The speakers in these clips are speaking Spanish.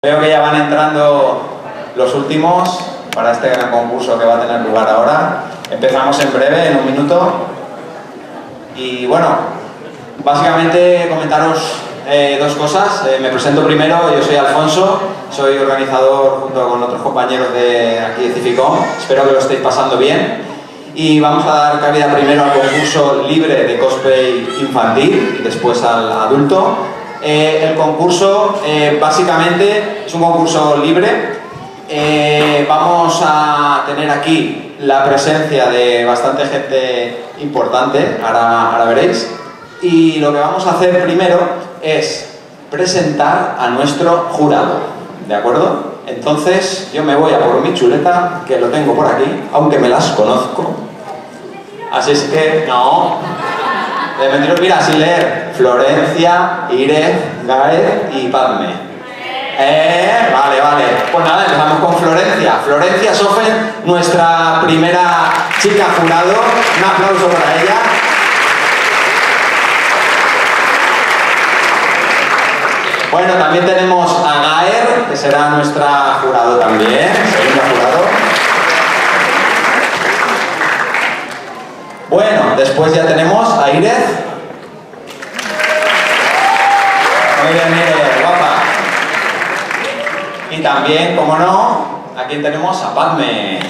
Veo que ya van entrando los últimos para este gran concurso que va a tener lugar ahora. Empezamos en breve, en un minuto. Y bueno, básicamente comentaros dos cosas. Me presento primero, yo soy Alfonso, soy organizador junto con otros compañeros de aquí de Cificom. Espero que lo estéis pasando bien. Y vamos a dar cabida primero al concurso libre de cosplay infantil y después al adulto. El concurso básicamente es un concurso libre. Vamos a tener aquí la presencia de bastante gente importante, ahora veréis. Y lo que vamos a hacer primero es presentar a nuestro jurado, ¿de acuerdo? Entonces yo me voy a por mi chuleta, que lo tengo por aquí, aunque me las conozco. Así es que, no... De mentiros, mira, sin leer. Florencia, Irez, Gael y Padme. Vale. Pues nada, empezamos con Florencia. Florencia Sofen, nuestra primera chica jurado. Un aplauso para ella. Bueno, también tenemos a Gael, que será nuestra jurado también. Segunda jurado. Bueno, después ya tenemos a Irez. Muy bien, guapa. Y también, como no, aquí tenemos a Padme.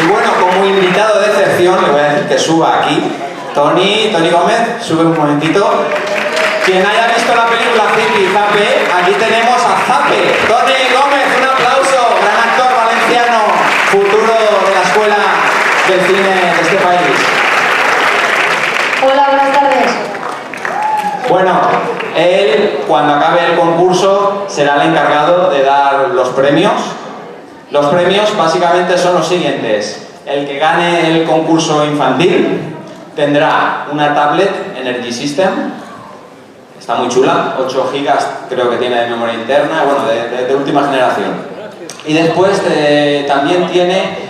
Y bueno, como invitado de excepción, le voy a decir que suba aquí. Tony Gómez, sube un momentito. Quien haya visto la película Zipi y Zape, aquí tenemos a Zape. Tony Gómez, un aplauso, gran actor valenciano, futuro de la escuela del cine de este país. Hola, buenas tardes. Bueno, él, cuando acabe el concurso, será el encargado de dar los premios. Los premios básicamente son los siguientes. El que gane el concurso infantil tendrá una tablet Energy System. Está muy chula, 8 gigas creo que tiene de memoria interna, bueno, de última generación. Y después también tiene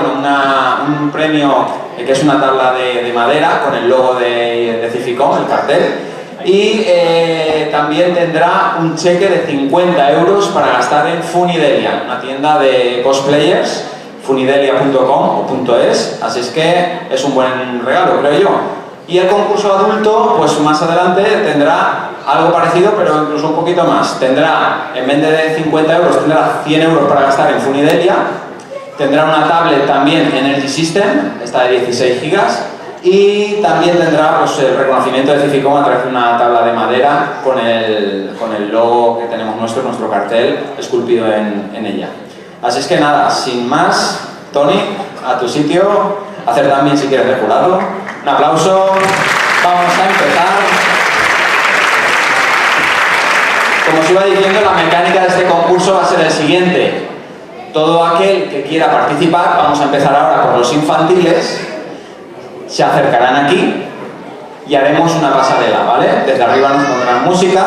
un premio que es una tabla de madera con el logo de Cificom, el cartel. Y también tendrá un cheque de 50 euros para gastar en Funidelia, una tienda de cosplayers, funidelia.com o .es, así es que es un buen regalo, creo yo. Y el concurso adulto, pues más adelante tendrá algo parecido, pero incluso un poquito más. Tendrá, en vez de 50 euros, tendrá 100 euros para gastar en Funidelia. Tendrá una tablet también Energy System, esta de 16 gigas. Y también tendrá pues, el reconocimiento de Cificom a través de una tabla de madera con el logo que tenemos nuestro cartel esculpido en ella. Así es que nada, sin más, Tony, a tu sitio, hacer también si quieres de jurado. Un aplauso, vamos a empezar. Como os iba diciendo, la mecánica de este concurso va a ser el siguiente. Todo aquel que quiera participar, vamos a empezar ahora por los infantiles, se acercarán aquí y haremos una pasarela, ¿vale? Desde arriba nos pondrán música,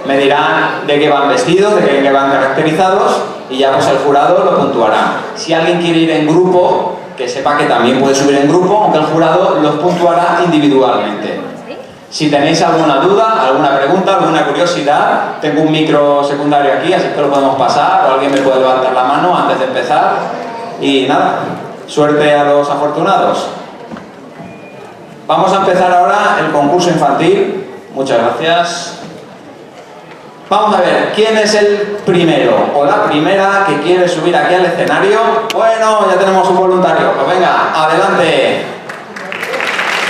me dirán de qué van vestidos, de qué van caracterizados y ya pues el jurado lo puntuará. Si alguien quiere ir en grupo, que sepa que también puede subir en grupo, aunque el jurado los puntuará individualmente. Si tenéis alguna duda, alguna pregunta, alguna curiosidad, tengo un micro secundario aquí, así que lo podemos pasar, o alguien me puede levantar la mano antes de empezar. Y nada, suerte a los afortunados. Vamos a empezar ahora el concurso infantil. Muchas gracias. Vamos a ver, ¿quién es el primero o la primera que quiere subir aquí al escenario? Bueno, ya tenemos un voluntario. Pues venga, adelante.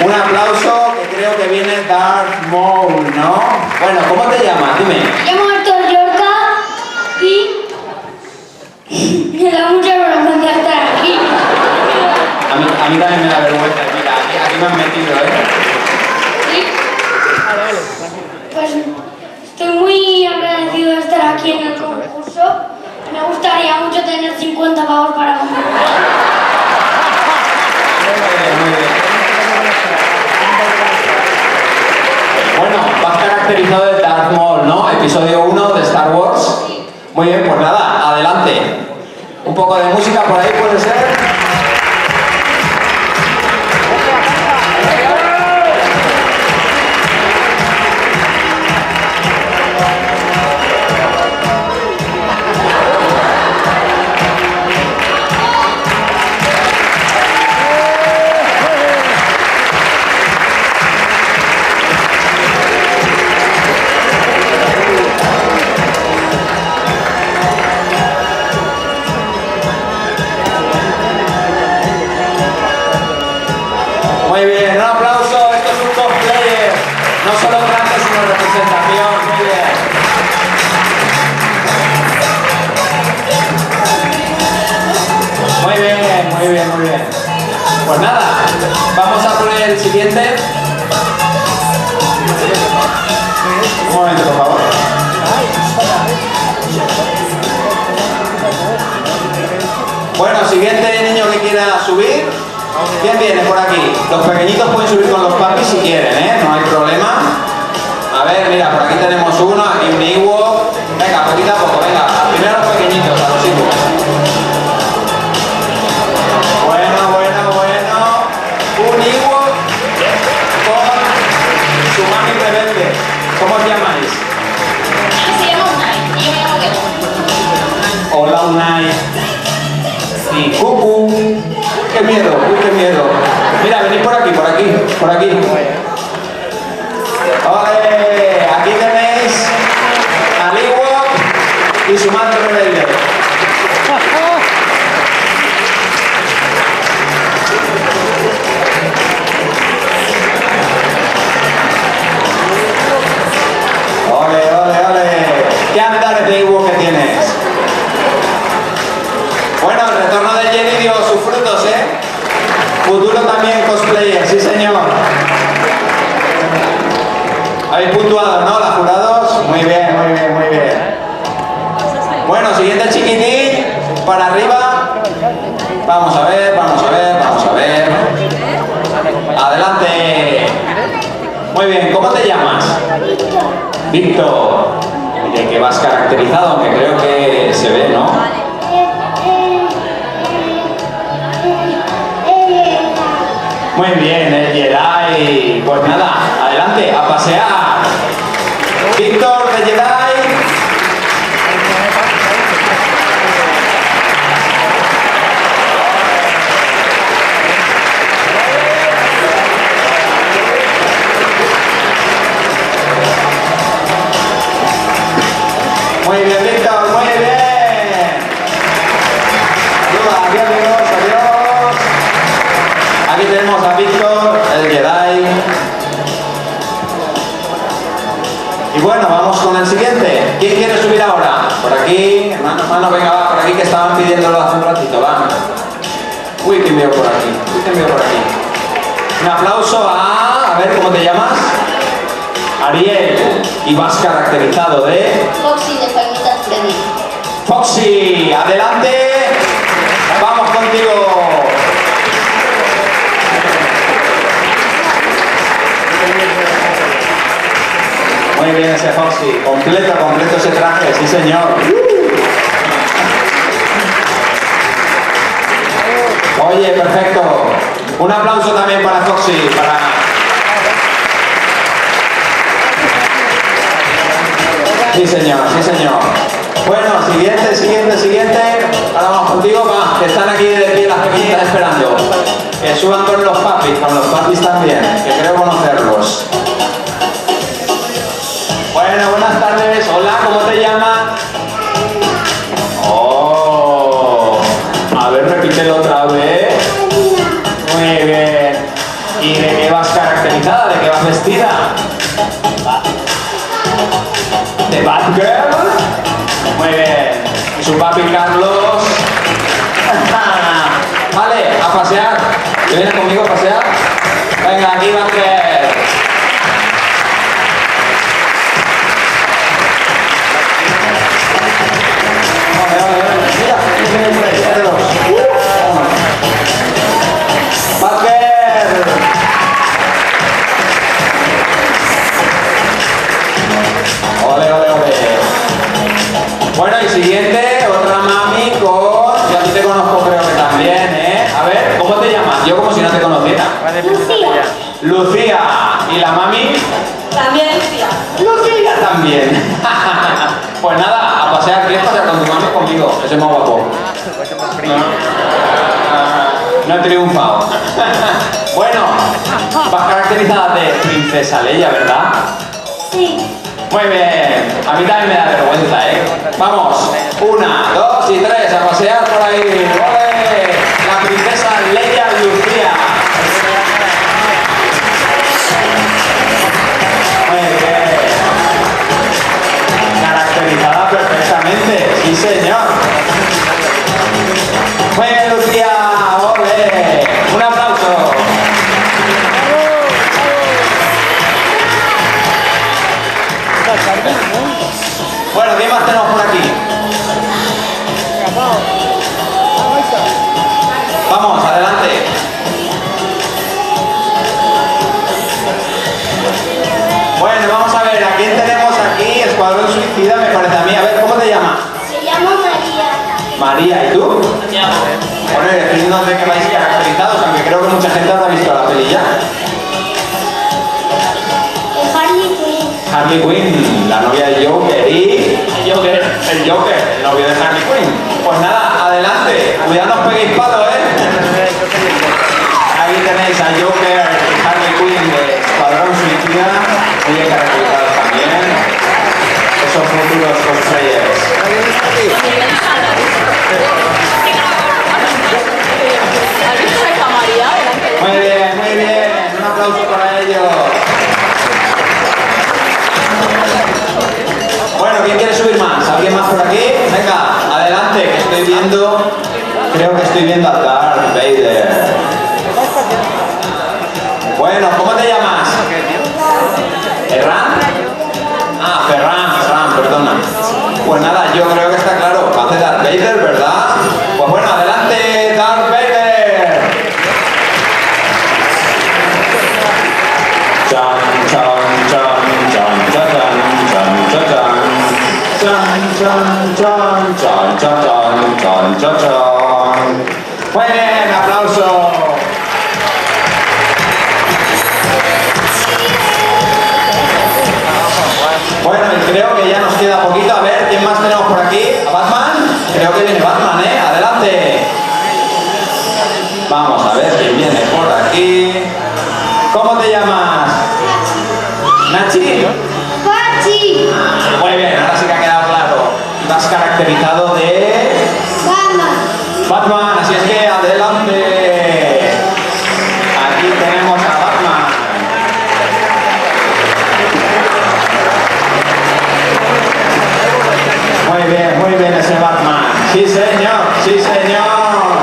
Un aplauso, que creo que viene Darth Maul, ¿no? Bueno, ¿cómo te llamas? Dime. Me llamo Héctor Llorca y me da mucha vergüenza estar aquí. A mí también me da vergüenza. Mira, aquí me han metido, ¿Sí? Pues estoy muy agradecido de estar aquí en el concurso. Me gustaría mucho tener 50 pavos para comprar. Muy bien. Bueno, vas caracterizado de Darth Maul, ¿no? Episodio 1 de Star Wars. Muy bien, pues nada, adelante. Un poco de música por ahí puede ser. muy bien. Pues nada, vamos a poner el siguiente. Un momento, por favor. Bueno, siguiente niño que quiera subir. ¿Quién viene por aquí? Los pequeñitos pueden subir con los papis si quieren, ¿eh? No hay problema. A ver, mira, por aquí tenemos uno, aquí un Ewok. Venga, poquito a poco, venga. Primero a los pequeñitos, a los Ewoks. Bueno. Un Ewok con su mami rebelde. ¿Cómo os llamáis? Se llama Unai. Yo me llamo Keko. Hola, Unai. Y Cucu. ¡Qué miedo! ¡Uy, qué miedo! Mira, venid por aquí. ¡Ole! Aquí tenéis al Ewok y su madre rebelde. ¡Ole! ¿Qué andares de Ewok que tienes? Bueno, el retorno de Jenny dio sus frutos, ¿eh? Futuro también cosplayer, sí señor. Habéis puntuado, ¿no? Los jurados. Muy bien. Bueno, siguiente chiquitín. Para arriba. Vamos a ver. Adelante. Muy bien, ¿cómo te llamas? Víctor. ¿De qué vas caracterizado? Aunque creo que se ve, ¿no? Muy bien, el Jedi. Pues nada, adelante, a pasear. Víctor de Jedi. Muy bien, Víctor, muy bien. Adiós. Aquí tenemos a Víctor, el Jedi. Y bueno, vamos con el siguiente. ¿Quién quiere subir ahora? Por aquí, hermano, venga, va, por aquí que estaban pidiéndolo hace un ratito, va. Uy, que envío por aquí. Un aplauso a ver, ¿cómo te llamas? Ariel. Y vas caracterizado de... Foxy de Palmitas Freddy. Foxy, adelante. Vamos contigo. Muy bien ese Foxy, completo ese traje, sí señor. Oye, perfecto. Un aplauso también para Foxy, Sí señor. Bueno, siguiente. Ahora vamos contigo, va, que están aquí de pie las pequeñitas esperando. Que suban con los papis también, que creo conocerlos. Bueno, buenas tardes. Hola, ¿cómo te llamas? Oh, a ver, repítelo otra vez. Muy bien. ¿Y de qué vas caracterizada? ¿De qué vas vestida? ¿De Batgirl? Muy bien. ¿Y su papi Carlos? Vale, a pasear. ¿Vienes conmigo a pasear? Venga, aquí Batgirl. Bueno, y siguiente, otra mami con... Yo a ti te conozco creo que también, ¿eh? A ver, ¿cómo te llamas? Yo como si no te conociera. Lucía. ¿Y la mami? También Lucía. Lucía también. Pues nada, a pasear. ¿Quieres pasear con tu mami o conmigo? Ese es más guapo. No he triunfado. Bueno, vas caracterizada de Princesa Leia, ¿verdad? Sí. Muy bien, a mí también me da vergüenza, ¿eh? Vamos, 1, 2 y 3, a pasear por ahí. ¡Ole! La princesa Leia Lucía. Muy bien. Caracterizada perfectamente, sí señor. Muy bien, Lucía, ¡ole! Bueno, ¿qué más tenemos por aquí? Vamos, adelante. Bueno, vamos a ver, ¿a quién tenemos aquí? Escuadrón Suicida, me parece a mí. A ver, ¿cómo te llamas? Se llama María. María, ¿y tú? Ya. Bueno, y decidnos de que vais caracterizados, aunque creo que mucha gente habrá visto la peli ya. Harley Quinn. Harley Quinn, la novia de Joker y... El Joker. El Joker, el novio de Harley Quinn. Pues nada, adelante. Cuidado, no os peguéis palo, ¿eh? Ahí tenéis a Joker y Harley Quinn de Escuadrón Suicida, muy bien caracterizados también. Esos futuros cosplayers. ¿Has visto esta María delante de Muy bien, muy bien. Un aplauso para ellos. Bueno, ¿quién quiere subir más? ¿Alguien más por aquí? Venga, adelante, que estoy viendo... Creo que estoy viendo a Darth Vader. Bueno, ¿cómo te llamas? ¿Ferran? Ah, Ferran, perdona. Pues nada, yo creo que está claro. Hace Darth Vader, ¿verdad? Pues bueno, adelante, Darth Vader. Chan, chan, chan, chan, chan, chan, chan, chan. Chan, chan, chan, chan, chan, chan, chan, chan. Muy bien, aplauso. Bueno, y creo que ya nos queda poquito. A ver, ¿quién más tenemos por aquí? ¿A Batman? Creo que viene Batman, ¿eh? Adelante. Vamos a ver quién viene por aquí. ¿Cómo te llamas? ¿Nachi? Pachi. Muy bien, ahora sí que ha quedado claro. Vas caracterizado de... Batman, así es que adelante. Aquí tenemos a Batman. Muy bien ese Batman. Sí, señor, sí, señor.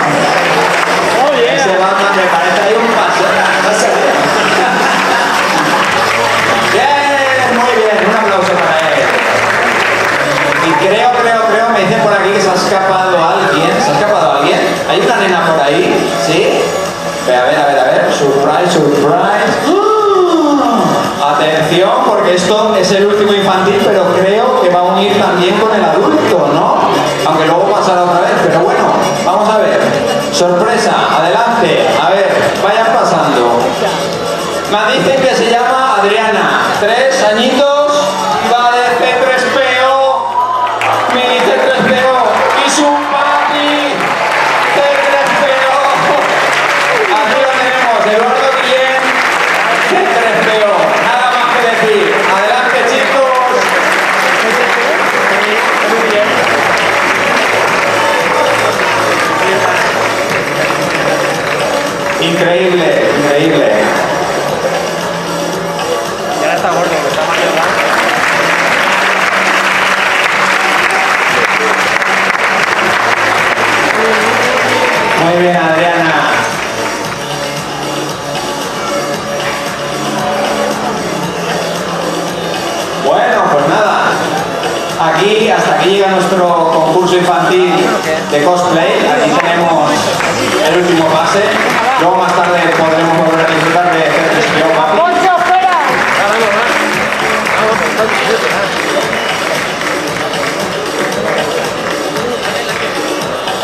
Ese Batman me parece ahí un paso. No sé. Bien, muy bien, un aplauso para él. Y creo, me dicen por aquí que se ha escapado alguien. ¿Se ha escapado alguien? ¿Hay una nena por ahí? ¿Sí? A ver. Surprise. Atención, porque esto es el último infantil, pero creo que va a unir también con el adulto, ¿no? Aunque luego pasará otra vez, pero bueno, vamos a ver. Sorpresa, adelante. A ver, vayan pasando. Me dicen que se llama Adriana, 3 añitos, y va de C3PO, mini C3PO, y su papi, C3PO. Aquí lo tenemos, Eduardo Guillén, C3PO. Nada más que decir. Adelante, chicos. Increíble. Ya está gordo, que está más delgado. Muy bien, Adriana. Bueno, pues nada. Hasta aquí llega nuestro concurso infantil de cosplay. Aquí tenemos el último pase. Luego más tarde podremos volver a disfrutar de C3PO Papi. ¡Poncho, espera!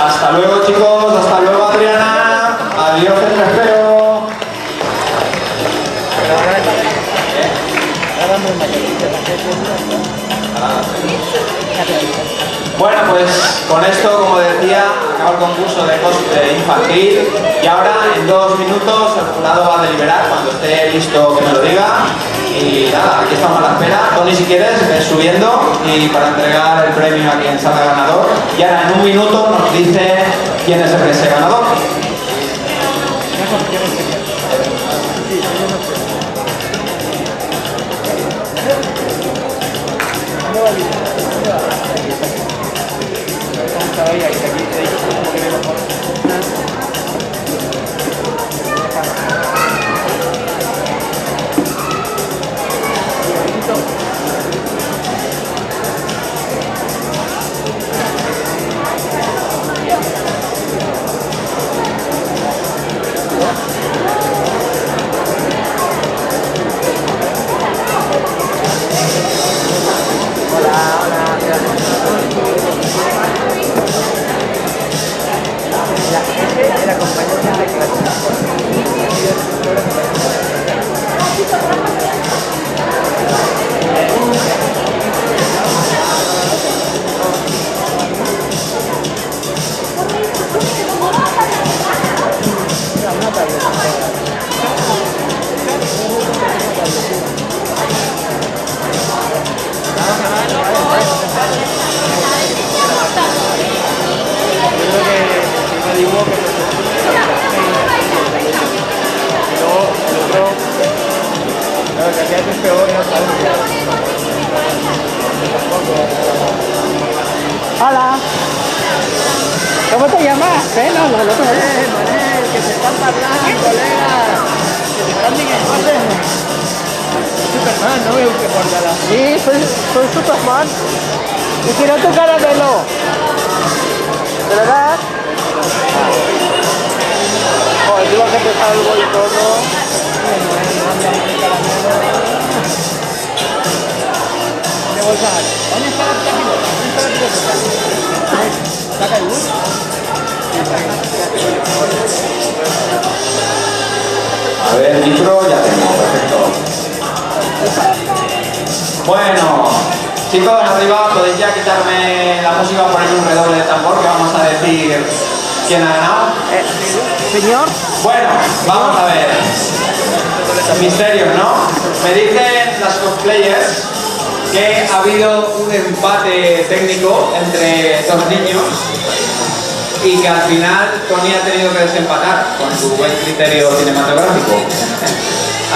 Hasta luego, chicos. Hasta luego, Adriana. Adiós, C3PO. Bueno, pues con esto, como decía, acaba el concurso de cosplay infantil y ahora en 2 minutos el jurado va a deliberar cuando esté listo que me lo diga. Y nada, aquí estamos a la espera. Tony, si quieres, ves subiendo y para entregar el premio a quien salga ganador. Y ahora en 1 minuto nos dice quién es ese ganador. pena, no te Manel, que se están parlando, colega. Que se están diciendo. Superman, no veo que por nada. Sí, soy Superman. Y quiero tu caramelo. ¿De verdad? Joder, tú vas a empezar algo y todo. ¿Qué bolsa hay? ¿Dónde está la pilota? ¿Dónde está la pilota? ¿Saca el bus? A ver, micro ya tengo, perfecto. Bueno, chicos, arriba, podéis ya quitarme la música o poner un redoble de tambor que vamos a decir quién ha ganado. Señor. Bueno, vamos a ver. Misterios, ¿no? Me dicen las cosplayers que ha habido un empate técnico entre dos niños y que al final Tony ha tenido que desempatar con su buen criterio cinematográfico.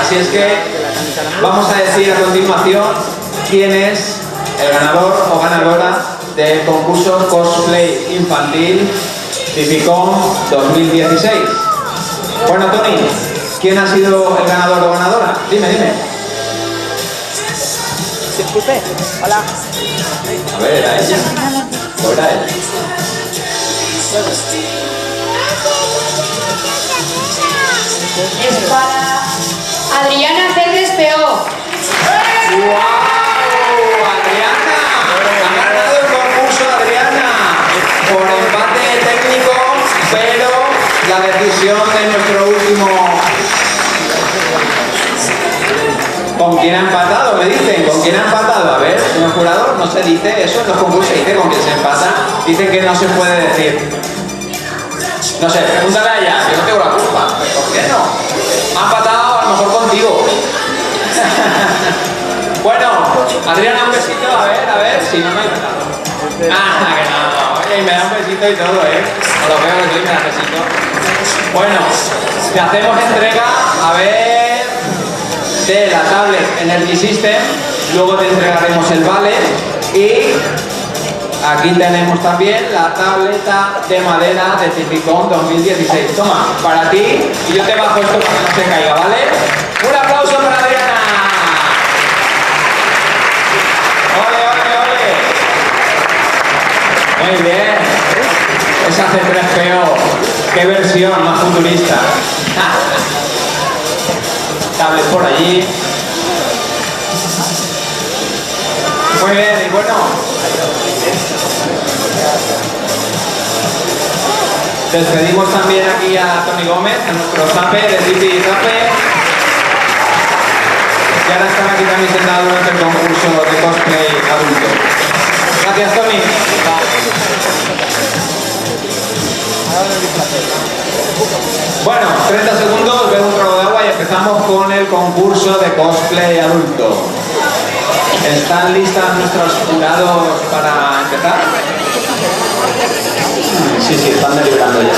Así es que vamos a decir a continuación quién es el ganador o ganadora del concurso Cosplay Infantil Cifficon 2016. Bueno, Tony, ¿quién ha sido el ganador o ganadora? Dime. Disculpe, hola. A ver, ¿era ella? ¿O era él? Es para Adriana Cerdes Peó. ¡Wow! ¡Adriana! Ha ganado el concurso Adriana por empate técnico, pero la decisión de nuestro último... ¿Con quién ha empatado? Me dicen, ¿con quién ha empatado? A ver, señor jurado, no se dice eso en los concursos, se dice con quién se empata. Dicen que no se puede decir. No sé, pregúntale a ella, yo no tengo la culpa. ¿Por qué no? Ha empatado a lo mejor contigo. Bueno, Adriana, un besito, a ver, si no, no hay nada. Ah, que no. Oye, y me da un besito y todo, Por lo veo que sí, me da besito. Bueno, te hacemos entrega, a ver, de la tablet Energy System, luego te entregaremos el vale y aquí tenemos también la tableta de madera de Cifficon 2016. Toma, para ti, y yo te bajo esto para que no se caiga, ¿vale? Un aplauso para Adriana. ¡Ole! Muy bien. Esa C3PO. Qué versión más futurista. Tablet por allí. Muy bien, y bueno. Despedimos también aquí a Tony Gómez, a nuestro zape de Titi Zape. Y ahora están aquí también sentados durante el concurso de cosplay adulto. Gracias, Tony. Bueno, 30 segundos, bebo un trago de agua y empezamos con el concurso de cosplay adulto. ¿Están listas nuestros jurados para empezar? Sí, están deliberando ya.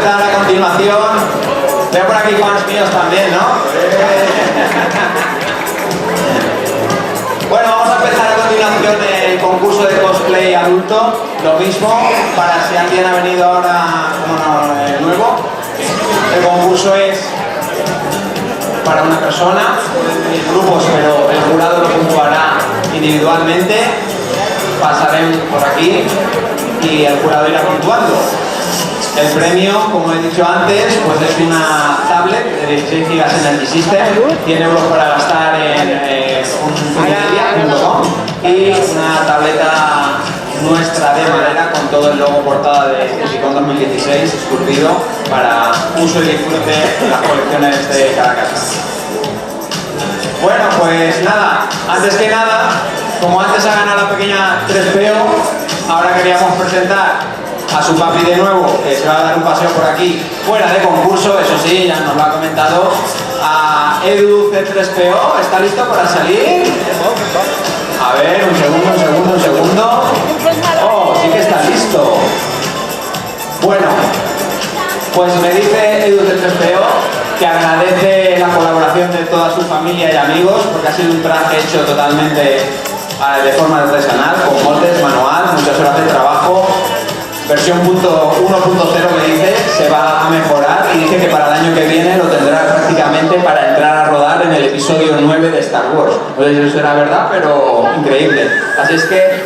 empezar a continuación. Veo por aquí fans míos también, ¿no? Bueno, vamos a empezar a continuación el concurso de cosplay adulto. Lo mismo, para si alguien ha venido ahora como nuevo. El concurso es para una persona, en grupos, pero el jurado lo puntuará individualmente. Pasaremos por aquí y el jurado irá puntuando. El premio, como he dicho antes, pues es una tablet de 16 GB Energy System, 100 euros para gastar en unmedia.com y una tableta nuestra de madera con todo el logo portada de Criticon 2016 esculpido para uso y disfrute en las colecciones de cada casa. Bueno, pues nada, antes que nada, como antes ha ganado la pequeña 3PO, ahora queríamos presentar a su papi de nuevo, que se va a dar un paseo por aquí, fuera de concurso, eso sí, ya nos lo ha comentado, a Edu C3PO. ¿Está listo para salir? A ver, un segundo. Oh, sí que está listo. Bueno, pues me dice Edu C3PO que agradece la colaboración de toda su familia y amigos, porque ha sido un traje hecho totalmente de forma artesanal, con moldes, manual, muchas horas de trabajo. Versión 1.0 me dice, se va a mejorar y dice que para el año que viene lo tendrá prácticamente para entrar a rodar en el episodio 9 de Star Wars. No sé si eso será verdad, pero increíble. Así es que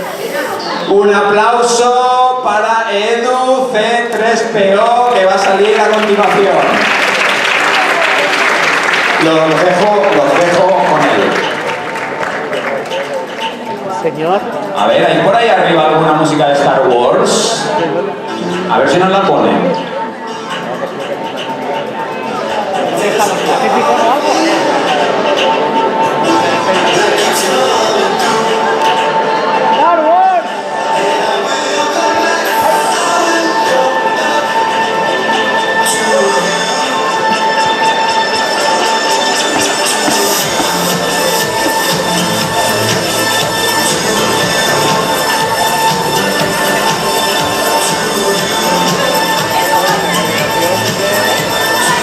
un aplauso para Edu C3PO, que va a salir a continuación. Los dejo con él. Señor. A ver, ¿hay por ahí arriba alguna música de Star Wars? A ver si nos la ponen. Star Wars.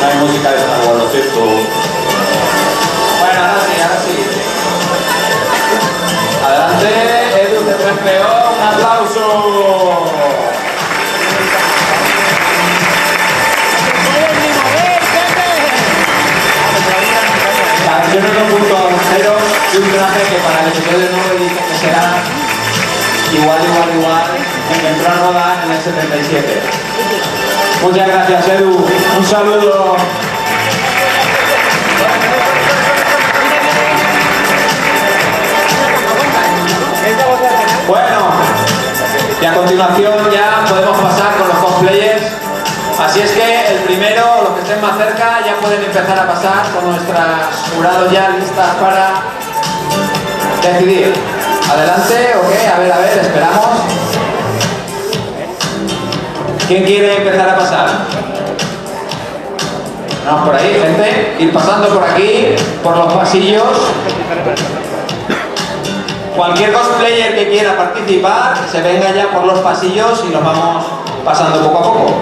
No hay música de Star Wars, lo siento. Bueno, ahora sí. Adelante, Edu C3PO, un aplauso. La versión 1.0 de un traje que para el episodio 9 dice que será igual, en que entró a rodar en el 77. Muchas gracias, Edu. Un saludo. Bueno, y a continuación ya podemos pasar con los cosplayers. Así es que el primero, los que estén más cerca, ya pueden empezar a pasar con nuestras jurados ya listas para decidir. ¿Adelante o qué? A ver, esperamos. ¿Quién quiere empezar a pasar? Vamos por ahí, gente. Ir pasando por aquí, por los pasillos. Cualquier cosplayer que quiera participar, se venga ya por los pasillos y los vamos pasando poco a poco.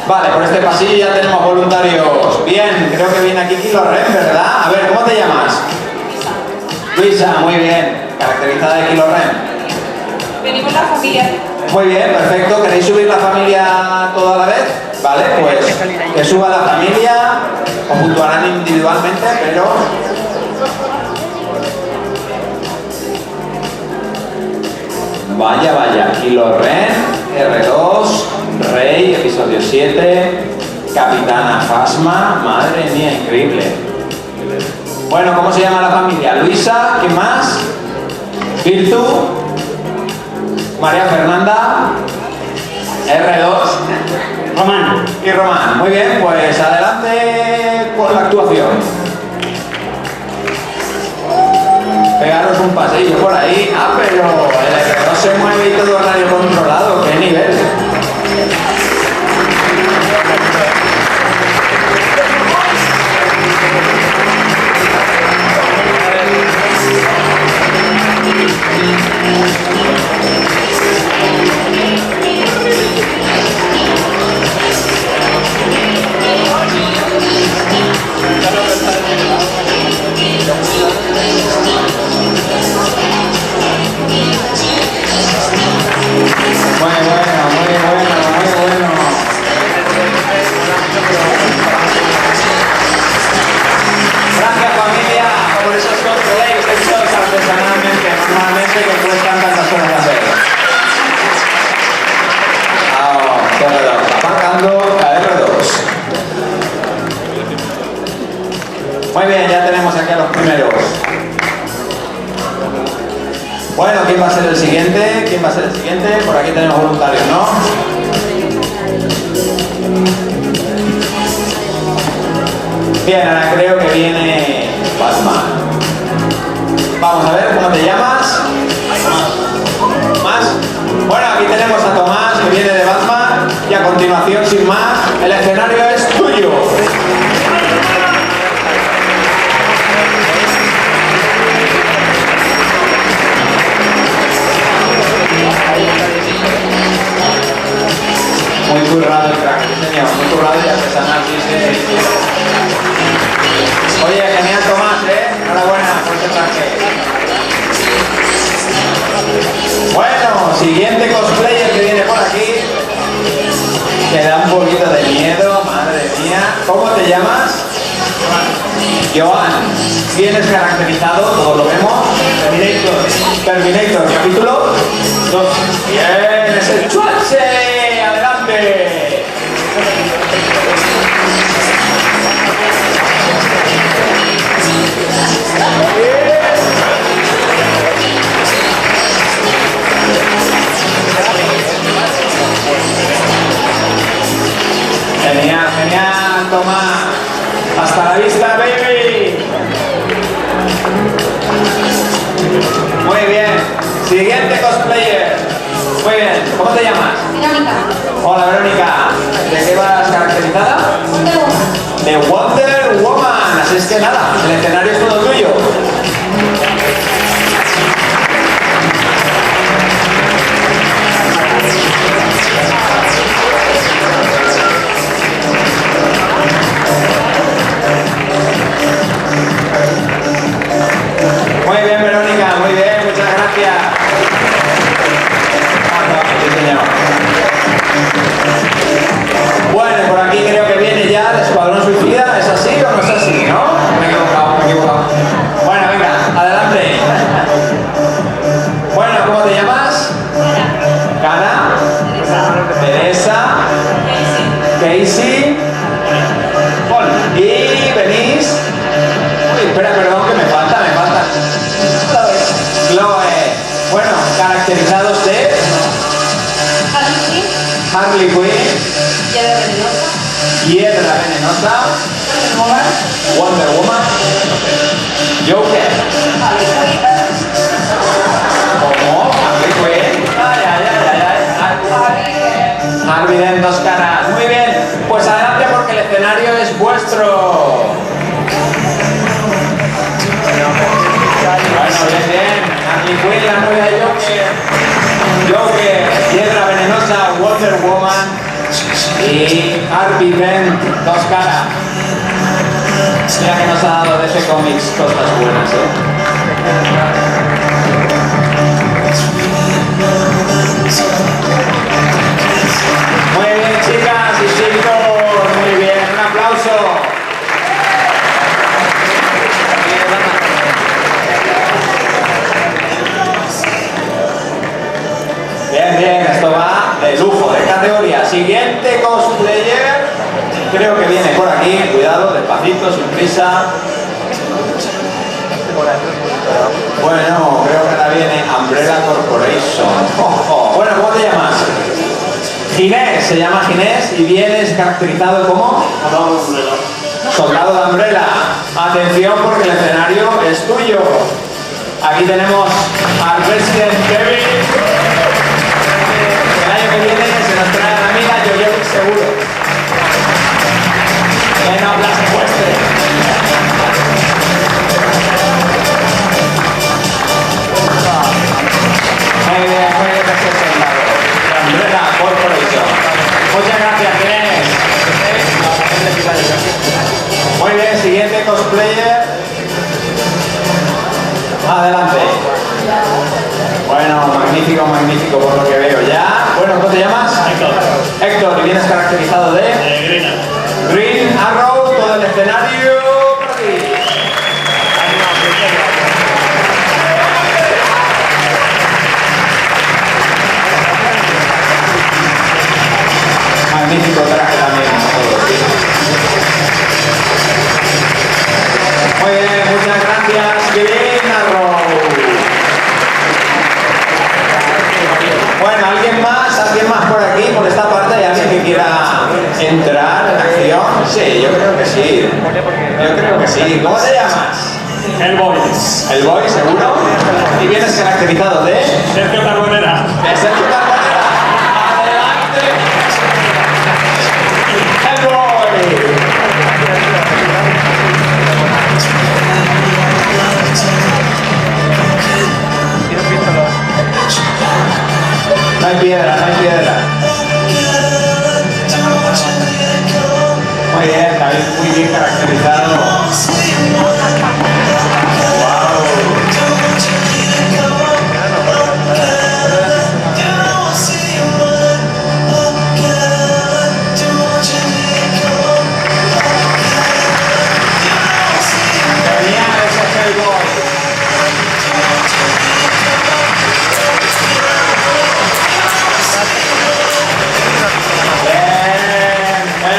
Vale, por este pasillo ya tenemos voluntarios. Bien, creo que viene aquí Kylo Ren, ¿verdad? A ver, ¿cómo te llamas? Luisa, muy bien. Caracterizada de Kylo Ren. Venimos la familia. Muy bien, perfecto. ¿Queréis subir la familia toda a la vez? Vale, pues que suba la familia. Os puntuarán individualmente, pero... Vaya, Kylo Ren, R2, Rey, episodio 7, Capitana Phasma, madre mía, increíble. Bueno, ¿cómo se llama la familia? Luisa, ¿qué más? Virtu, María Fernanda, R2, Román y Román. Muy bien, pues adelante con la actuación. Pegaros un pasillo por ahí. Ah, pero el R2 se mueve y todo radio controlado. ¿Qué nivel? sé que cuestan tantas horas de hacerlo. Aparcando KR2. Muy bien, ya tenemos aquí a los primeros. Bueno, ¿quién va a ser el siguiente? ¿Quién va a ser el siguiente? Por aquí tenemos voluntarios, ¿no? Bien, ahora creo que viene Batman. Vamos a ver, ¿cómo te llamas? ¿Más? Bueno, aquí tenemos a Tomás, que viene de Batman, y a continuación, sin más, el escenario es tuyo. Muy currado el traje, señor, muy currado y artesanal, sí. Oye, genial Tomás, enhorabuena por este traje. Bueno, siguiente cosplayer que viene por aquí, que da un poquito de miedo, madre mía. ¿Cómo te llamas? Joan. Vienes caracterizado, todos lo vemos. Terminator, capítulo 2. Bien, es el Schwarze. Adelante. Genial, genial, toma. Hasta la vista, baby. Muy bien. Siguiente cosplayer. Muy bien. ¿Cómo te llamas? Verónica. Hola, Verónica. ¿De qué vas caracterizada? De Wonder Woman. Así es que nada, el escenario es todo tuyo. Muy bien, Verónica, muy bien, muchas gracias. Bueno, por aquí creo que viene ya el Escuadrón Suicida. ¿Es así o no es así, no? Me he equivocado. Bueno, venga, adelante. Bueno, ¿cómo te llamas? Cana. Teresa. Casey. Paul. Y venís. Uy, espera, perdón, que me falta. Chloe. Bueno, caracterizados de Harley Quinn, Hiedra Venenosa, Wonder Woman, Joker. ¿Cómo? Harley Quinn. Ay. Harley Quinn, dos caras. Muy bien, pues adelante porque el escenario es vuestro. Bueno, bien. Harley Quinn, la novia de Joker, Hiedra Venenosa, Wonder Woman y Harley Quinn, dos caras. Mira que nos ha dado de ese cómics cosas buenas, Muy bien, chicas y chicos, muy bien, un aplauso. Bien, esto va de lujo, de categoría. Siguiente cosplayer, creo que viene por aquí, cuidado, despacito, sin prisa. Bueno, creo que ahora viene Umbrella Corporation. Bueno, ¿cómo te llamas? Ginés, se llama Ginés y vienes caracterizado como Soldado de Umbrella. Atención porque el escenario es tuyo. Aquí tenemos al Resident Evil. El año que viene se nos trae la amiga Yo seguro. Que no la secuestre. Muy bien, representado. Umbrella Corporation. Muchas gracias, Inés. Muy bien, siguiente cosplayer. Adelante. Bueno, magnífico por lo que veo ya. Bueno, ¿cómo te llamas? Héctor, y vienes caracterizado de Green Arrow, todo el escenario por aquí. Yo creo que sí. ¿Cómo te llamas? El Boy. El Boy, seguro. Y vienes caracterizado de... Sergio Carbonera. De Sergio Carbonera. ¡Adelante! El Boy. No hay piedra, no hay piedra. Muy bien, David, muy bien caracterizado.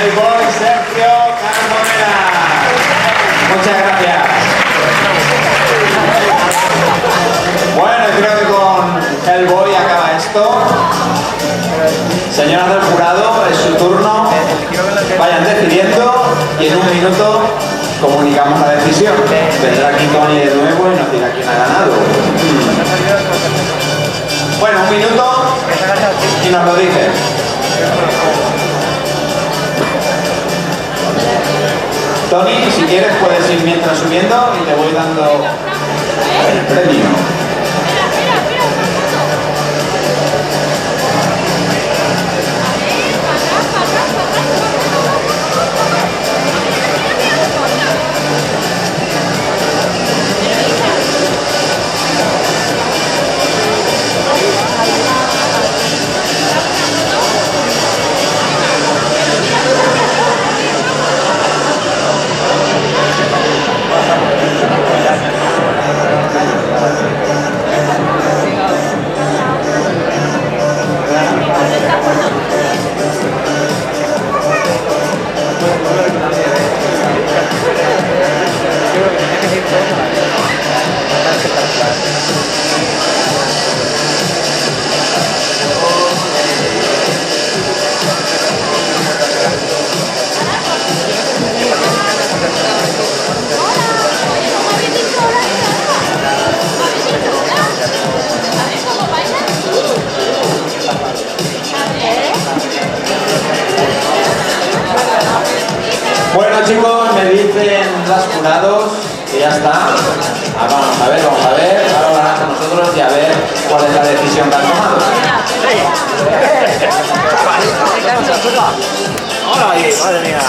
El Boy Sergio Carbonera. Muchas gracias. Bueno, creo que con el Boy acaba esto. Señoras del jurado, es su turno. Vayan decidiendo y en un minuto comunicamos la decisión. Vendrá aquí Tony de nuevo y nos dirá quién ha ganado. Bueno, un minuto y nos lo dice. Tony, si quieres puedes ir mientras subiendo y te voy dando el premio. Bueno chicos, me dicen los jurados que ya está. Vamos a ver, ahora van con nosotros y a ver cuál es la decisión que han tomado. ¡Ay, madre mía!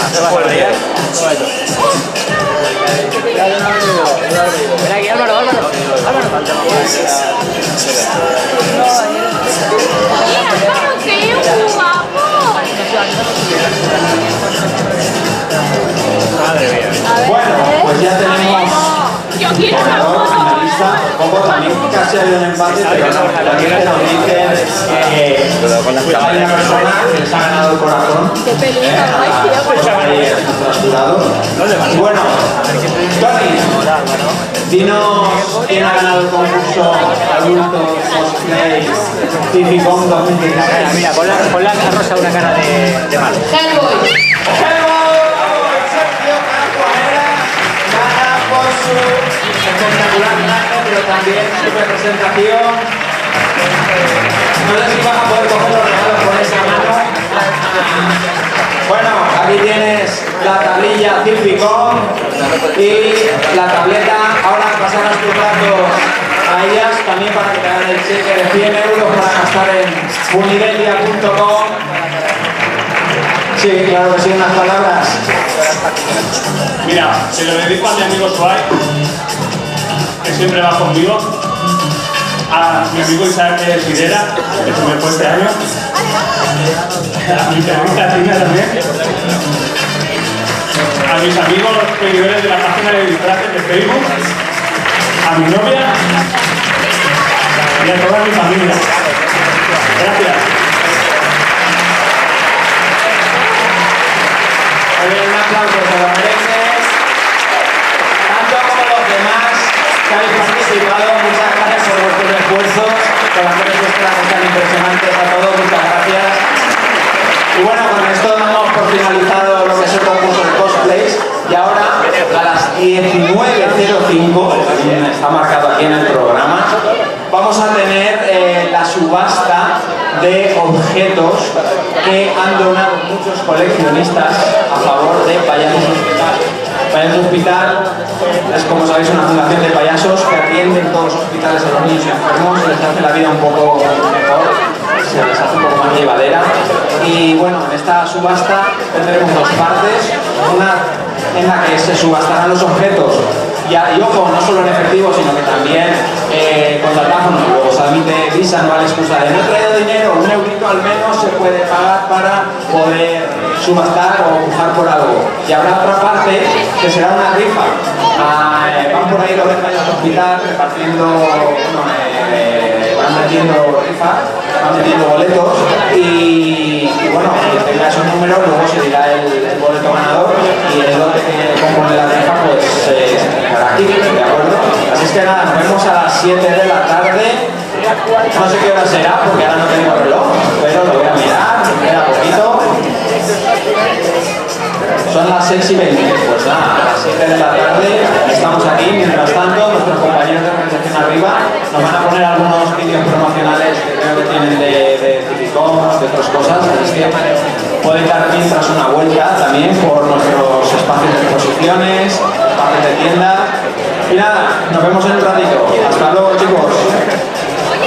Ven aquí, Álvaro. Madre mía. Bueno, pues ya tenemos Yo quiero una ganador, foto. finalista. Como también casi ha habido un empate, pero no, también nos dicen que hay una persona que les ha ganado el corazón. Qué peligro, Nuestros jurados. Y bueno, Tony, dinos quién ha ganado el concurso Adultos Cosplay Cifficon 2016. Mira, pon la rosa una cara de malo. Hellboy. Sergio Carbonera gana por su espectacular traje, pero también su representación. No sé si vas a poder coger los regalos con esa mano. Bueno, aquí tienes la tablilla Cifficon y la tableta. Ahora pasarás tus datos a ellas también para que te hagan el cheque de 100 euros para gastar en univelia.com. Sí, claro que sí, unas palabras. Mira, se lo dedico a mi amigo Suárez, que siempre va conmigo. A mi amigo Isaac Fidera, que se me fue este año. A mi perrita Tina también. A mis amigos seguidores de la página de disfraces de Facebook. A mi novia. Y a toda mi familia. Gracias. Un aplauso, se lo mereces. Tanto como los demás que habéis participado, muchas gracias por vuestros esfuerzos, por hacer estos trabajos tan impresionantes a todos, muchas gracias. Y bueno, con esto damos por finalizado lo que es el concurso de cosplays y ahora la 19:05, está marcado aquí en el programa, vamos a tener la subasta de objetos que han donado muchos coleccionistas a favor de Payasos Hospital. Payasos Hospital es, como sabéis, una fundación de payasos que atienden todos los hospitales a los niños enfermos, les hace la vida un poco mejor, se les hace un poco más llevadera. Y bueno, en esta subasta tendremos dos partes, una en la que se subastarán los objetos, y ojo, no solo en efectivo, sino que también con datáfono. Luego se admite visa, no vale excusa de no he traído dinero, un eurito al menos se puede pagar para poder subastar o pujar por algo. Y habrá otra parte que será una rifa. Van por ahí los de Payasos Hospital repartiendo, van metiendo rifas, van metiendo boletos y bueno, quien tenga esos números luego se dirá el boleto ganador y el lote que compone la rifa pues se entregará aquí, ¿de acuerdo? Así es que nada, nos vemos a las 7 de la tarde. No sé qué hora será porque ahora no tengo reloj, pero lo voy a mirar, me queda poquito. Son las 6:20, pues nada, a las 7 de la tarde estamos aquí. Mientras tanto, nuestros compañeros de organización arriba nos van a poner algunos vídeos promocionales que creo que tienen de Civicons, de otras cosas, así que pueden dar mientras una vuelta también por nuestros espacios de exposiciones, espacios de tienda. Y nada, nos vemos en un ratito. Hasta luego, chicos.